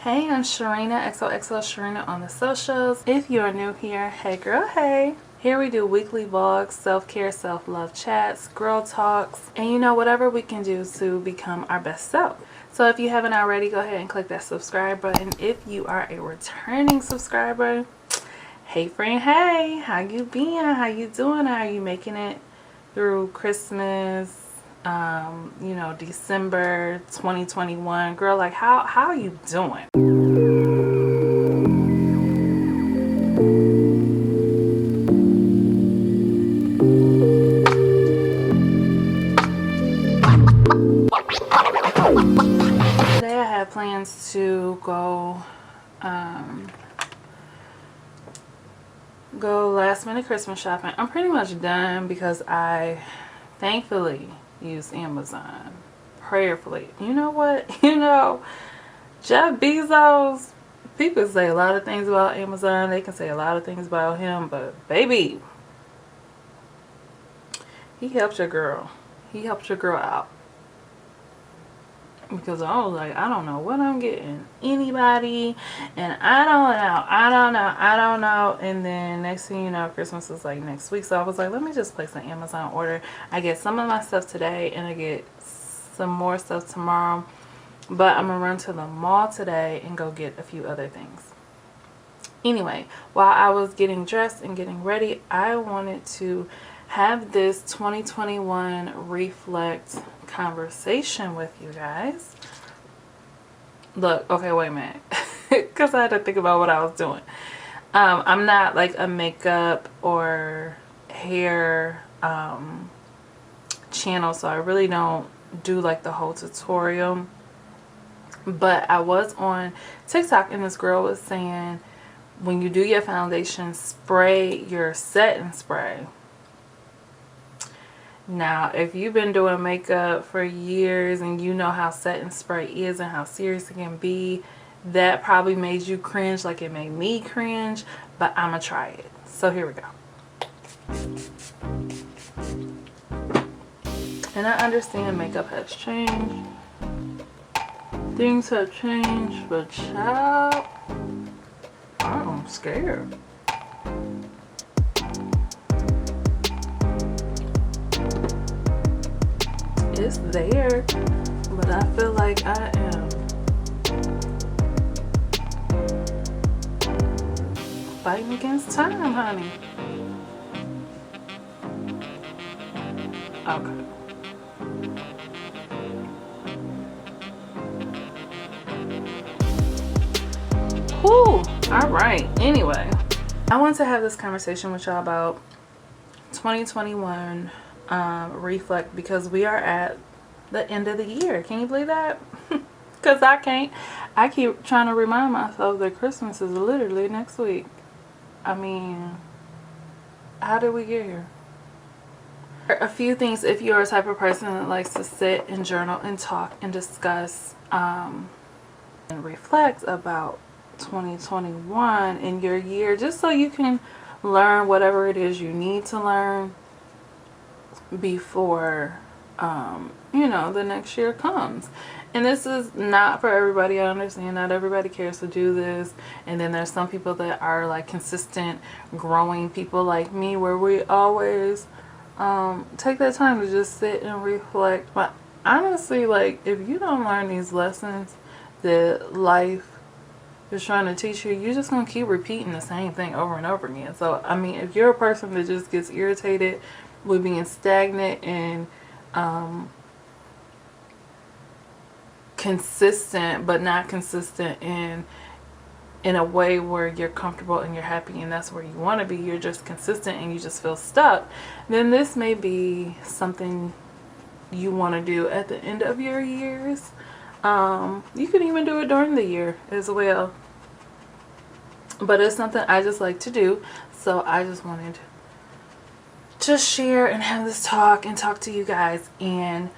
Hey, I'm Sharena, XOXO Sharena on the socials. If you're new here, hey girl, hey. Here we do weekly vlogs, self-care, self-love chats, girl talks, and you know, whatever we can do to become our best self. So if you haven't already, go ahead and click that subscribe button. If you are a returning subscriber, hey friend, hey, how you been? How you doing? How are you making it through Christmas? You know, December 2021. Girl, like how are you doing? Today I have plans to go last minute Christmas shopping. I'm pretty much done because I thankfully use Amazon prayerfully. You know what? You know, Jeff Bezos, people say a lot of things about Amazon. They can say a lot of things about him, but baby, he helped your girl. He helped your girl out. Because I was like, I don't know what I'm getting anybody, and I don't know. And then next thing you know, Christmas is like next week. So I was like, let me just place an Amazon order. I get some of my stuff today and I get some more stuff tomorrow, but I'm gonna run to the mall today and go get a few other things. Anyway, while I was getting dressed and getting ready, I wanted to have this 2021 reflect conversation with you guys. Look, okay, wait a minute, because I had to think about what I was doing. I'm not like a makeup or hair channel, so I really don't do like the whole tutorial. But I was on TikTok and this girl was saying when you do your foundation, spray your setting spray. Now, if you've been doing makeup for years and you know how setting spray is and how serious it can be, that probably made you cringe like it made me cringe, but I'm gonna try it. So here we go. And I understand makeup has changed. Things have changed, but child, I'm scared. It's there, but I feel like I am fighting against time, honey. Okay. Whew. All right. Anyway, I want to have this conversation with y'all about 2021 reflect, because we are at the end of the year. Can you believe that? Because I can't. I keep trying to remind myself that Christmas is literally next week. I mean, how did we get here? A few things if you're a type of person that likes to sit and journal and talk and discuss and reflect about 2021 and your year, just so you can learn whatever it is you need to learn before you know, the next year comes. And this is not for everybody. I understand not everybody cares to do this, and then there's some people that are like consistent growing people like me, where we always take that time to just sit and reflect. But honestly, like, if you don't learn these lessons that life is trying to teach you, you're just gonna keep repeating the same thing over and over again. So I mean, if you're a person that just gets irritated with being stagnant and consistent but not consistent in a way where you're comfortable and you're happy and that's where you want to be, you're just consistent and you just feel stuck, then this may be something you want to do at the end of your years. You can even do it during the year as well, but it's something I just like to do, so I just wanted to share and have this talk and talk to you guys and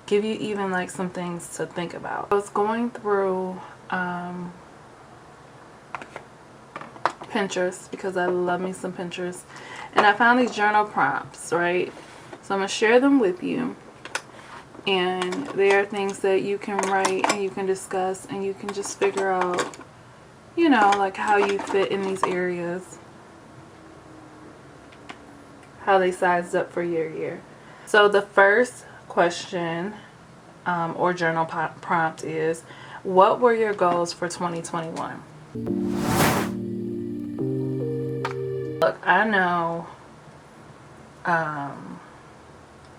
give you even like some things to think about. I was going through Pinterest because I love me some Pinterest, and I found these journal prompts, right? So I'm gonna share them with you. And there are things that you can write and you can discuss and you can just figure out, you know, like how you fit in these areas, how they sized up for your year. So the first question or journal prompt is, what were your goals for 2021? Look, I know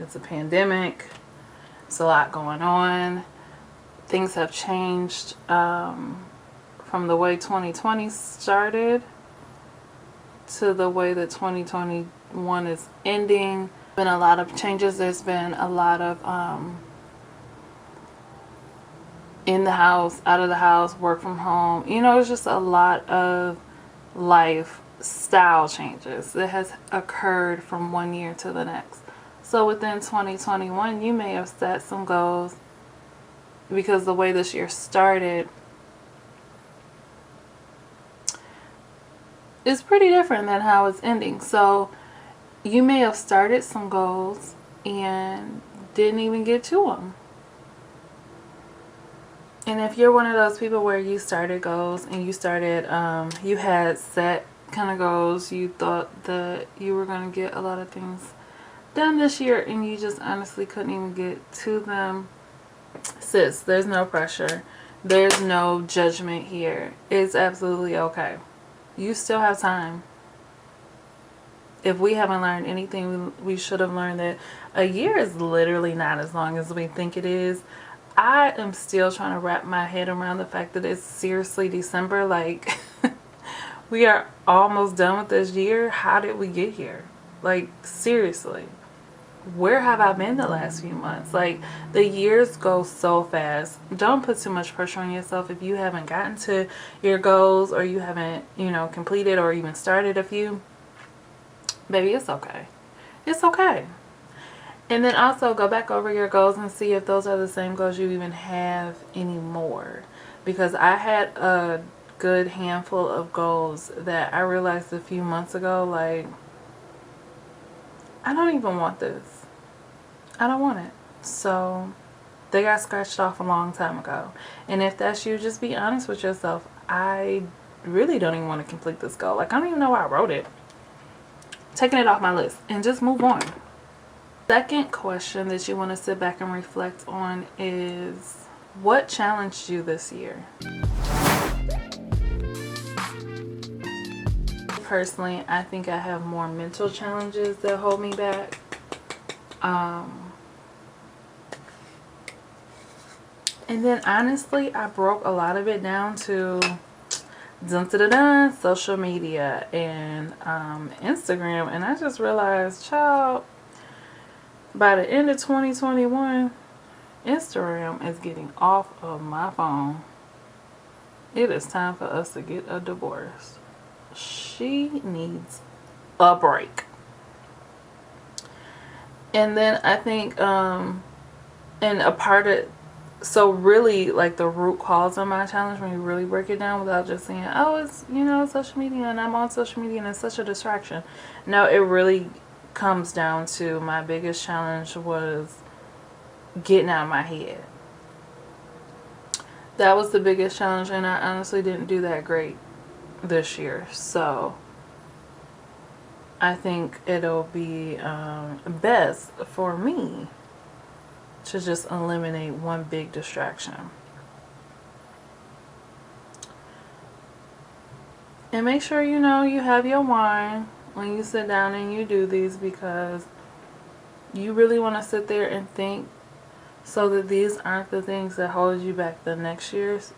it's a pandemic. It's a lot going on. Things have changed from the way 2020 started to the way that 2021 is ending. Been a lot of changes. There's been a lot of in the house, out of the house, work from home. You know, it's just a lot of lifestyle changes that has occurred from one year to the next. So within 2021, you may have set some goals, because the way this year started is pretty different than how it's ending. So you may have started some goals and didn't even get to them. And if you're one of those people where you started goals and you started, you had set kind of goals, you thought that you were going to get a lot of things done this year and you just honestly couldn't even get to them, sis, there's no pressure. There's no judgment here. It's absolutely okay. You still have time. If we haven't learned anything, we should have learned that a year is literally not as long as we think it is. I am still trying to wrap my head around the fact that it's seriously December. Like, we are almost done with this year. How did we get here? Like, seriously. Where have I been the last few months? Like, the years go so fast. Don't put too much pressure on yourself if you haven't gotten to your goals or you haven't, you know, completed or even started a few. Baby, it's okay. It's okay. And then also go back over your goals and see if those are the same goals you even have anymore. Because I had a good handful of goals that I realized a few months ago, like, I don't even want this. I don't want it. So they got scratched off a long time ago. And if that's you, just be honest with yourself. I really don't even want to complete this goal. Like, I don't even know why I wrote it. Taking it off my list and just move on. Second question that you want to sit back and reflect on is, what challenged you this year? Personally, I think I have more mental challenges that hold me back. And then honestly, I broke a lot of it down to social media and Instagram, and I just realized, child, by the end of 2021, Instagram is getting off of my phone. It is time for us to get a divorce. She needs a break. And then I think and a part of, so really, like, the root cause of my challenge, when you really break it down without just saying, oh, it's, you know, social media and I'm on social media and it's such a distraction. No, it really comes down to, my biggest challenge was getting out of my head. That was the biggest challenge, and I honestly didn't do that great this year. So I think it'll be best for me to just eliminate one big distraction. And make sure, you know, you have your wine when you sit down and you do these, because you really want to sit there and think, so that these aren't the things that hold you back the next year's.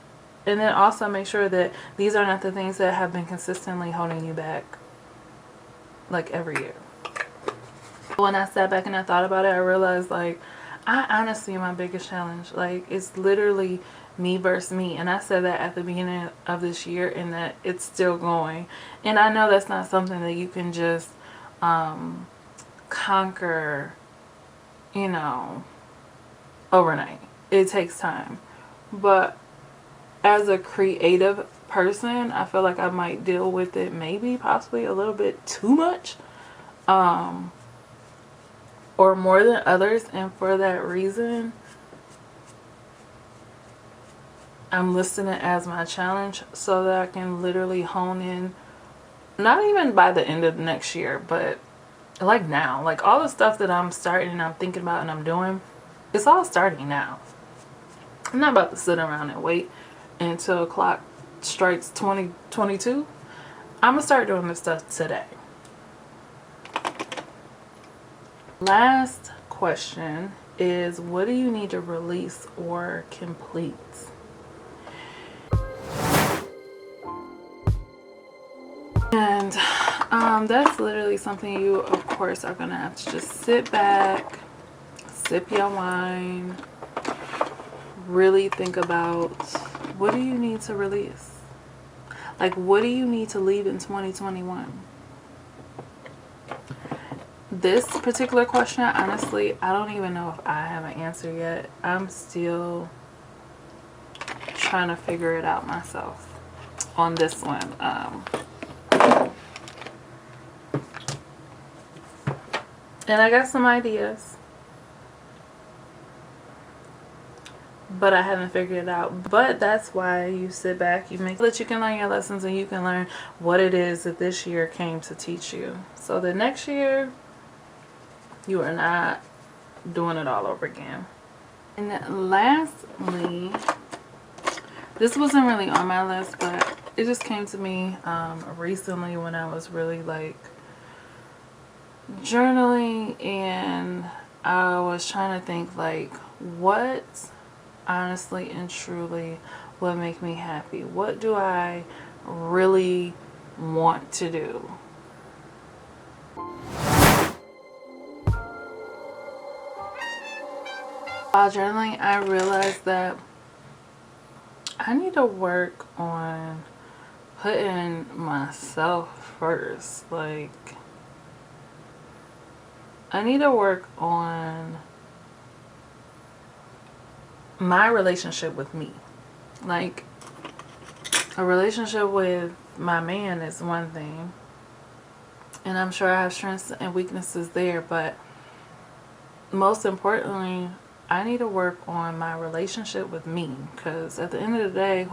And then also make sure that these are not the things that have been consistently holding you back, like, every year. When I sat back and I thought about it, I realized, like, I honestly, my biggest challenge, like, it's literally me versus me. And I said that at the beginning of this year, and that it's still going. And I know that's not something that you can just conquer, you know, overnight. It takes time. But as a creative person, I feel like I might deal with it maybe possibly a little bit too much. or more than others, and for that reason I'm listing it as my challenge so that I can literally hone in, not even by the end of next year, but like now. Like all the stuff that I'm starting and I'm thinking about and I'm doing, it's all starting now. I'm not about to sit around and wait until clock strikes 2022. I'm gonna start doing this stuff today. Last question is, what do you need to release or complete? And that's literally something you, of course, are gonna have to just sit back, sip your wine, really think about, what do you need to release? Like, what do you need to leave in 2021? This particular question, honestly, I don't even know if I have an answer yet. I'm still trying to figure it out myself on this one. And I got some ideas, but I haven't figured it out. But that's why you sit back, you make sure that you can learn your lessons and you can learn what it is that this year came to teach you. So the next year, you are not doing it all over again. And lastly, this wasn't really on my list, but it just came to me recently when I was really like journaling, and I was trying to think like, what honestly and truly would make me happy? What do I really want to do? While journaling, I realized that I need to work on putting myself first. Like, I need to work on my relationship with me. Like, a relationship with my man is one thing, and I'm sure I have strengths and weaknesses there, but most importantly, I need to work on my relationship with me, because at the end of the day,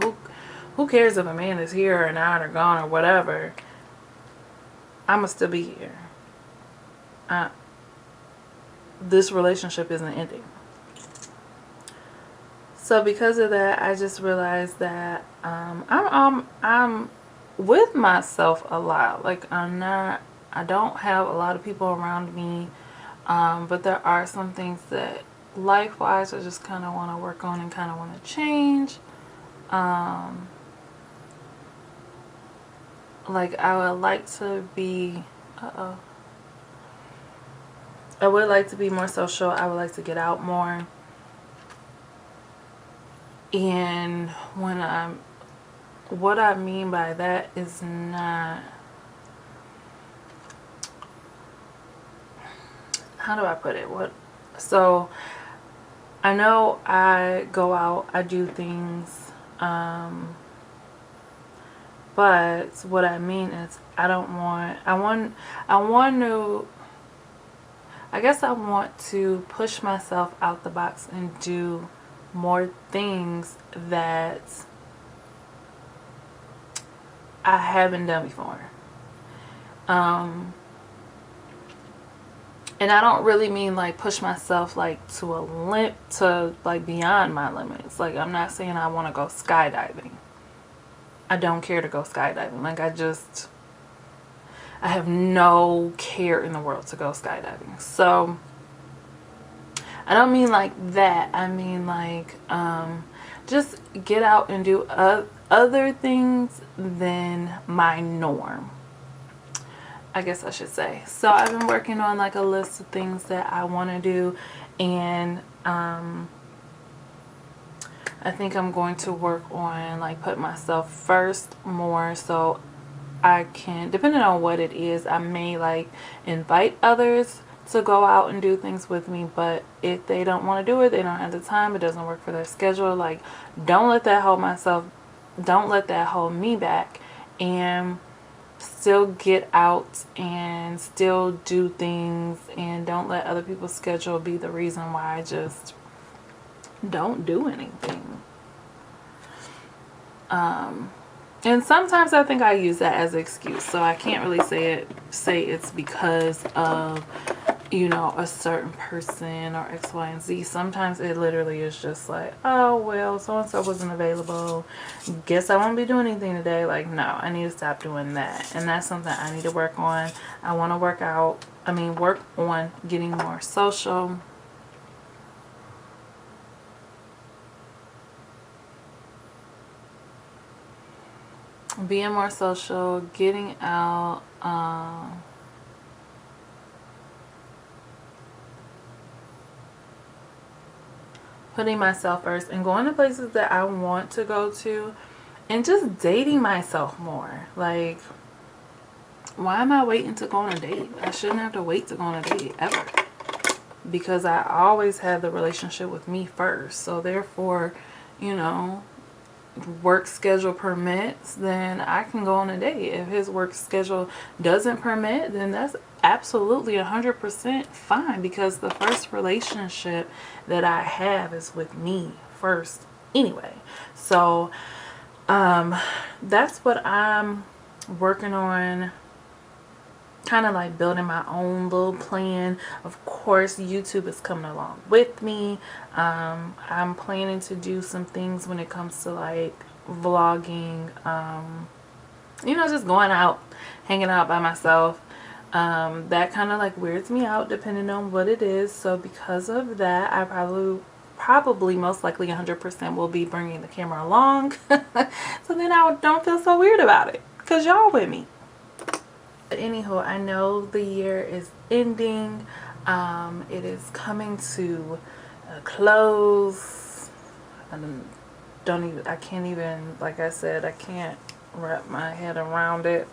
who cares if a man is here or not or gone or whatever? I'ma still be here. This relationship isn't ending. So because of that, I just realized that I'm with myself a lot. Like, I don't have a lot of people around me, but there are some things that life-wise I just kind of want to work on and kind of want to change. Like, I would like to be I would like to be more social. I would like to get out more. And what I mean by that is not, how do I put it? So I know I go out, I do things, but what I mean is I want to push myself out the box and do more things that I haven't done before. And I don't really mean like push myself like to like beyond my limits. Like, I'm not saying I want to go skydiving. I don't care to go skydiving. Like, I have no care in the world to go skydiving. So I don't mean like that. I mean like just get out and do other things than my norm, I guess I should say. So I've been working on like a list of things that I want to do, and I think I'm going to work on like put myself first more, so I can, depending on what it is, I may like invite others to go out and do things with me, but if they don't want to do it, they don't have the time, it doesn't work for their schedule, like, don't let that hold me back. And still get out and still do things, and don't let other people's schedule be the reason why I just don't do anything. And sometimes I think I use that as an excuse, so I can't really say it's because of, you know, a certain person or X, Y, and Z. Sometimes it literally is just like, oh, well, so-and-so wasn't available. Guess I won't be doing anything today. Like, no, I need to stop doing that. And that's something I need to work on. I want to work on getting more social. Being more social, getting out, putting myself first, and going to places that I want to go to, and just dating myself more. Like, why am I waiting to go on a date? I shouldn't have to wait to go on a date ever, because I always had the relationship with me first. So therefore, you know, work schedule permits, then I can go on a date. If his work schedule doesn't permit, then that's absolutely 100% fine, because the first relationship that I have is with me first anyway. So that's what I'm working on, kind of like building my own little plan. Of course, YouTube is coming along with me. I'm planning to do some things when it comes to like vlogging, you know, just going out, hanging out by myself. That kind of like weirds me out depending on what it is. So because of that, I probably most likely 100% will be bringing the camera along. So then I don't feel so weird about it, because y'all with me. But anywho, I know the year is ending. It is coming to a close. I can't even, like I said, I can't wrap my head around it.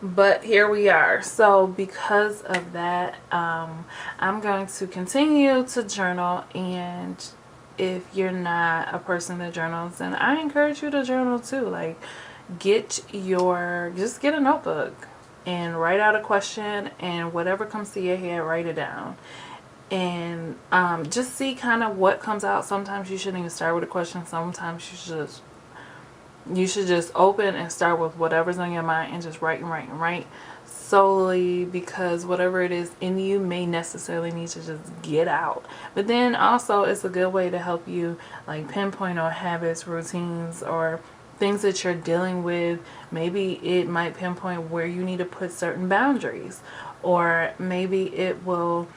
But here we are. So because of that, I'm going to continue to journal. And if you're not a person that journals, then I encourage you to journal too. Like, just get a notebook and write out a question, and whatever comes to your head, write it down. And just see kind of what comes out. Sometimes you shouldn't even start with a question. Sometimes you should just open and start with whatever's on your mind, and just write and write and write solely, because whatever it is in you may necessarily need to just get out. But then also, it's a good way to help you like pinpoint on habits, routines, or things that you're dealing with. Maybe it might pinpoint where you need to put certain boundaries, or maybe it will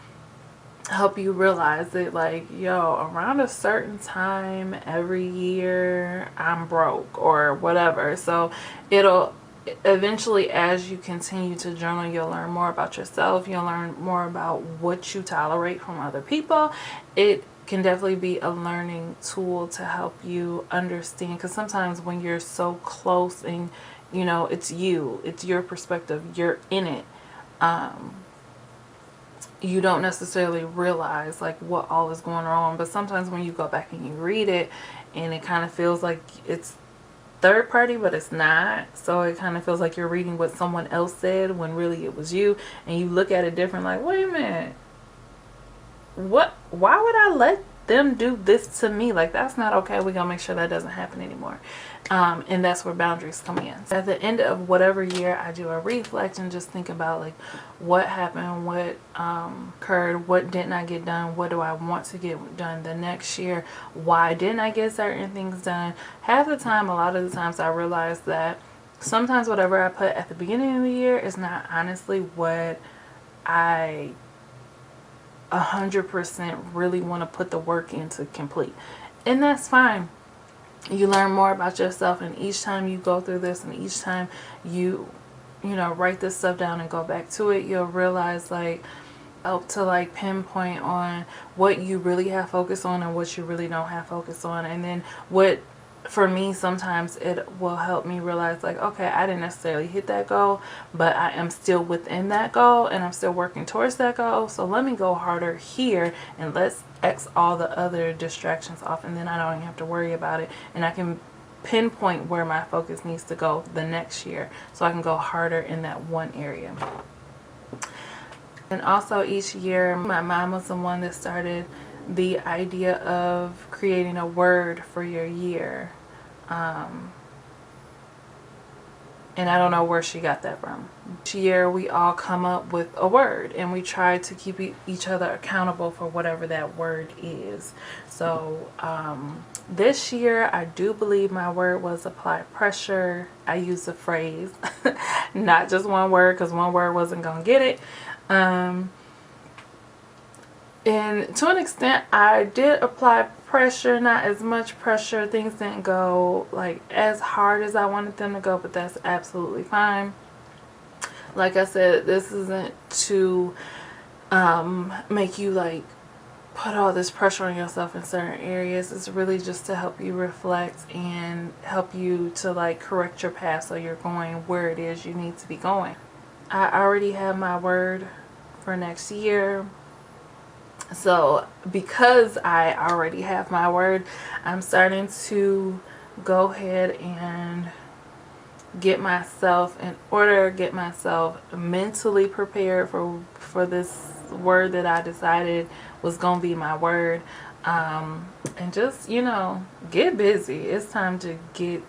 help you realize that, like, yo, around a certain time every year I'm broke or whatever. So it'll eventually, as you continue to journal, you'll learn more about yourself. You'll learn more about what you tolerate from other people. It can definitely be a learning tool to help you understand, because sometimes when you're so close and, you know, it's your perspective, you're in it, you don't necessarily realize like what all is going on. But sometimes when you go back and you read it, and it kind of feels like it's third party, but it's not. So it kind of feels like you're reading what someone else said when really it was you, and you look at it different, like, wait a minute, why would I let them do this to me? Like, that's not okay. We're gonna make sure that doesn't happen anymore. And that's where boundaries come in. At the end of whatever year, I do a reflect and just think about like what happened, what occurred, what didn't I get done, what do I want to get done the next year, why didn't I get certain things done. Half the time, a lot of the times, I realize that sometimes whatever I put at the beginning of the year is not honestly what I 100% really want to put the work into complete. And that's fine. You learn more about yourself, and each time you go through this, and each time you know, write this stuff down and go back to it, you'll realize like help to like pinpoint on what you really have focus on and what you really don't have focus on. And then what, for me, sometimes it will help me realize like, okay, I didn't necessarily hit that goal, but I am still within that goal, and I'm still working towards that goal. So let me go harder here, and let's X all the other distractions off, and then I don't even have to worry about it, and I can pinpoint where my focus needs to go the next year, so I can go harder in that one area. And also each year, my mom was the one that started the idea of creating a word for your year. And I don't know where she got that from. Each year we all come up with a word, and we try to keep each other accountable for whatever that word is. So this year I do believe my word was apply pressure. I used a phrase, not just one word, because one word wasn't gonna get it. And to an extent I did apply pressure, not as much pressure. Things didn't go like as hard as I wanted them to go, but that's absolutely fine. Like I said, this isn't to make you like put all this pressure on yourself in certain areas. It's really just to help you reflect and help you to like correct your path so you're going where it is you need to be going. I already have my word for next year. So because I already have my word, I'm starting to go ahead and get myself in order, get myself mentally prepared for this word that I decided was going to be my word. And just, you know, get busy. It's time to get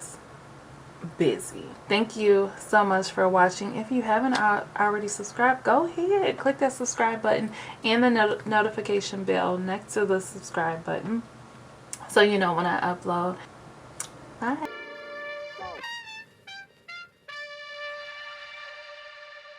busy. Thank you so much for watching. If you haven't already subscribed, go ahead, click that subscribe button and the notification bell next to the subscribe button so you know when I upload. Bye.